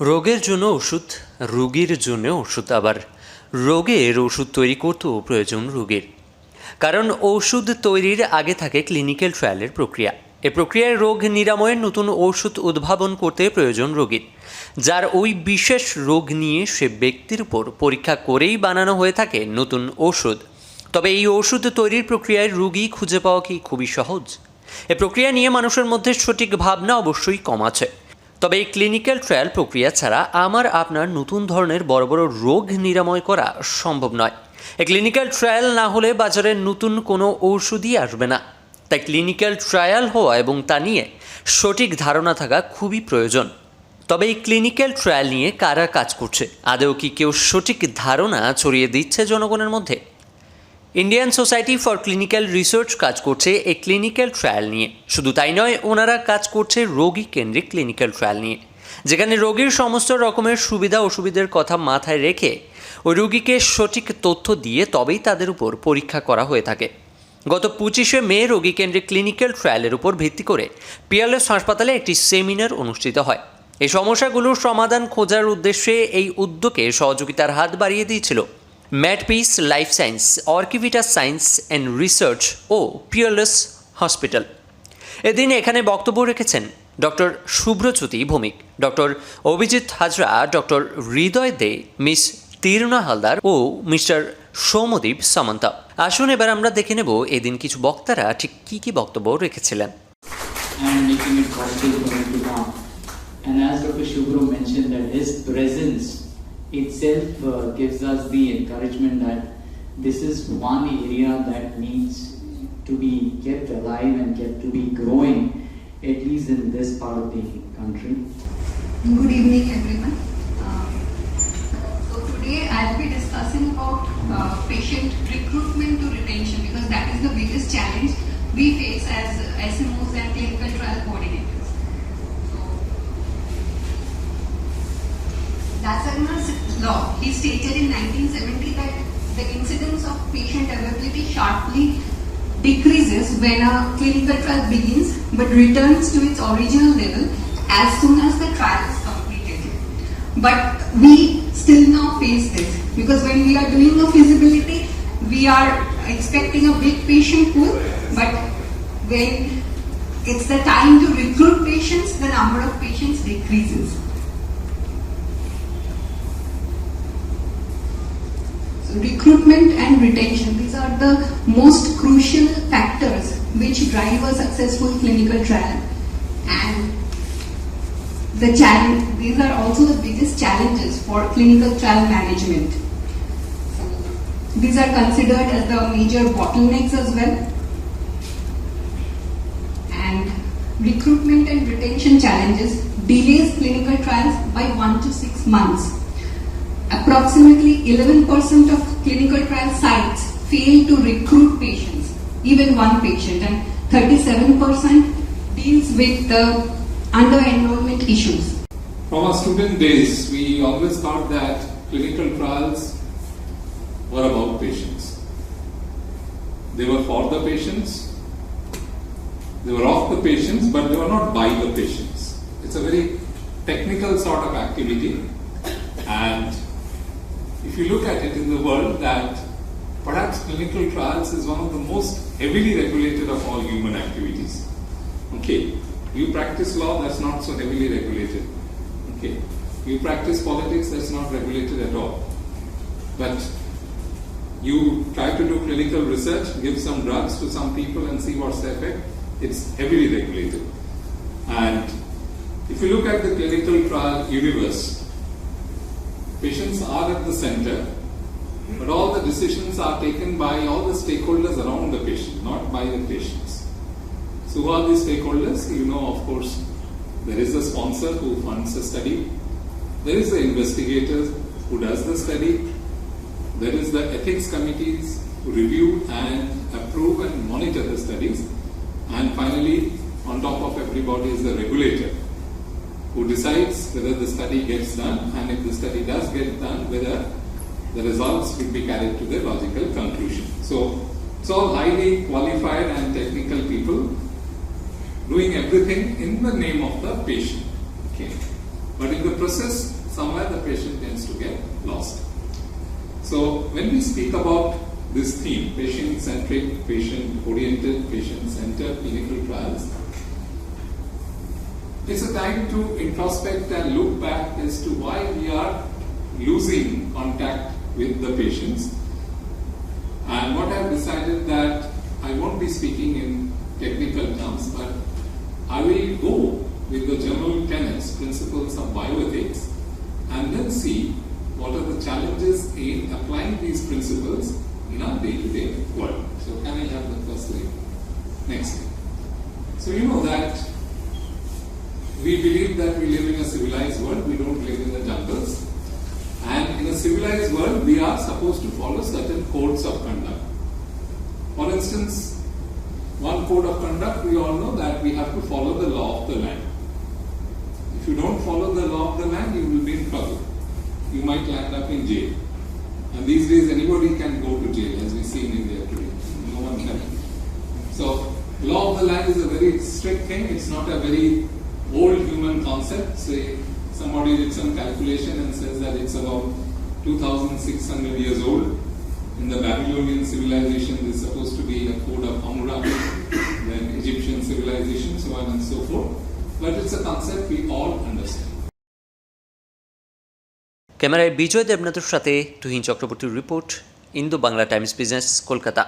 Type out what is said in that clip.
রোগের জন্য ওষুধ, রোগীর জন্য ওষুধ, আবার রোগের ওষুধ তৈরি করতেও প্রয়োজন রোগীর। কারণ ওষুধ তৈরির আগে থাকে ক্লিনিক্যাল ট্রায়ালের প্রক্রিয়া। এ প্রক্রিয়ায় রোগ নিরাময়ের নতুন ওষুধ উদ্ভাবন করতে প্রয়োজন রোগীর, যার ওই বিশেষ রোগ নিয়ে সে ব্যক্তির উপর পরীক্ষা করেই বানানো হয়ে থাকে নতুন ওষুধ। তবে এই ওষুধ তৈরির প্রক্রিয়ায় রোগী খুঁজে পাওয়া কি খুবই সহজ? এ প্রক্রিয়া নিয়ে মানুষের মধ্যে সঠিক ভাবনা অবশ্যই কম আছে। তবে এই ক্লিনিক্যাল ট্রায়াল প্রক্রিয়া ছাড়া আপনার নতুন ধরনের বড় বড় রোগ নিরাময় করা সম্ভব নয়। এই ক্লিনিক্যাল ট্রায়াল না হলে বাজারে নতুন কোনো ঔষধই আসবে না। তাই ক্লিনিক্যাল ট্রায়াল হওয়া এবং তা নিয়ে সঠিক ধারণা থাকা খুবই প্রয়োজন। তবে এই ক্লিনিক্যাল ট্রায়াল নিয়ে কারা কাজ করছে, আদৌ কি কেউ সঠিক ধারণা ছড়িয়ে দিচ্ছে জনগণের মধ্যে? Indian society for clinical research কাজ করছে এই ক্লিনিক্যাল ট্রায়াল নিয়ে। শুধু তাই নয়, ওনারা কাজ করছে রোগী কেন্দ্রিক ক্লিনিক্যাল ট্রায়াল নিয়ে, যেখানে রোগীর সমস্ত রকমের সুবিধা অসুবিধার কথা মাথায় রেখে ওই রোগীকে সঠিক তথ্য দিয়ে তবেই তাদের উপর পরীক্ষা করা হয়ে থাকে। গত 25শে মে রোগী কেন্দ্রিক ক্লিনিক্যাল ট্রায়ালের উপর ভিত্তি করে পিয়ারলেস হাসপাতালে একটি সেমিনার অনুষ্ঠিত হয়। এই সমস্যাগুলোর সমাধান খোঁজার উদ্দেশ্যে এই উদ্যোগে সহযোগিতার হাত বাড়িয়ে দিয়েছিল ম্যাডপিস লাইফ সায়েন্স, অর্কিভিটাস সায়েন্স অ্যান্ড রিসার্চ ও পিয়ারলেস হসপিটাল। এদিন এখানে বক্তব্য রেখেছেন doctor Subhrajyoti Bhowmik, doctor Abhijit Hazra, doctor Hriday De, miss Tirna Halder ও মিস্টার সৌমদীপ সামন্তা। আসুন এবার আমরা দেখে নেব এদিন কিছু বক্তারা ঠিক কী কী বক্তব্য রেখেছিলেন। And as Dr. Shubhro mentioned, that his presence itself gives us the encouragement that this is one area that needs to be kept alive and kept to be growing, at least in this part of the country. Good evening, everyone. So today I'll be discussing about patient recruitment to retention, because that is the biggest challenge we face as SMOs and clinical trial coordinators. Lasagna's law, he stated in 1970 that the incidence of patient availability sharply decreases when a clinical trial begins but returns to its original level as soon as the trial is completed. But we still now face this, because when we are doing a feasibility, we are expecting a big patient pool, but when it's the time to recruit patients, the number of patients decreases. Recruitment and retention, these are the most crucial factors which drive a successful clinical trial, and these are also the biggest challenges for clinical trial management. These are considered as the major bottlenecks as well. And recruitment and retention challenges delays clinical trials by 1 to 6 months. Approximately 11% of clinical trial sites fail to recruit patients, even one patient, and 37% deals with the under-enrollment issues. From our student days, we always thought that clinical trials were about patients. They were for the patients, they were of the patients, but they were not by the patients. It's a very technical sort of activity, and if you look at it in the world, that perhaps clinical trials is one of the most heavily regulated of all human activities. Okay, you practice law, that's not so heavily regulated. Okay, you practice politics, that's not regulated at all. But you try to do clinical research, give some drugs to some people and see what's the effect, it's heavily regulated. And if you look at the clinical trial universe, patients are at the center, but all the decisions are taken by all the stakeholders around the patient, not by the patients. So who are these stakeholders? You know, of course, there is a sponsor who funds the study, there is the investigator who does the study, there is the ethics committees who review and approve and monitor the studies, and finally, on top of everybody is the regulator, who decides whether the study gets done, and if the study does get done, whether the results will be carried to their logical conclusion. So it's all highly qualified and technical people doing everything in the name of the patient. Okay. But in the process, somewhere the patient tends to get lost. So when we speak about this theme, patient-centric, patient-oriented, patient-centered clinical trials, it's a time to introspect and look back as to why we are losing contact with the patients. And what I've decided that I won't be speaking in technical terms, but I will go with the general tenets, principles of bioethics, and then see what are the challenges in applying these principles in our day-to-day world. So can I have the first slide? Next slide. So you know that we believe that we live in a civilized world, we don't live in the jungles. And in a civilized world, we are supposed to follow certain codes of conduct. For instance, one code of conduct, we all know that we have to follow the law of the land. If you don't follow the law of the land, you will be in trouble. You might land up in jail. And these days, anybody can go to jail, as we see in India today. No one can. So, law of the land is a very strict thing. It's not a very old human concept. Say, somebody did some calculation and says that it's about 2,600 years old. In the Babylonian civilization, there's supposed to be a code of Hammurabi, then Egyptian civilization, so on and so forth. But it's a concept we all understand. ক্যামেরায় বিজয় দেবনাথের সাথে তুহিন চক্রবর্তীর report, Indo Bangla Times business, Kolkata.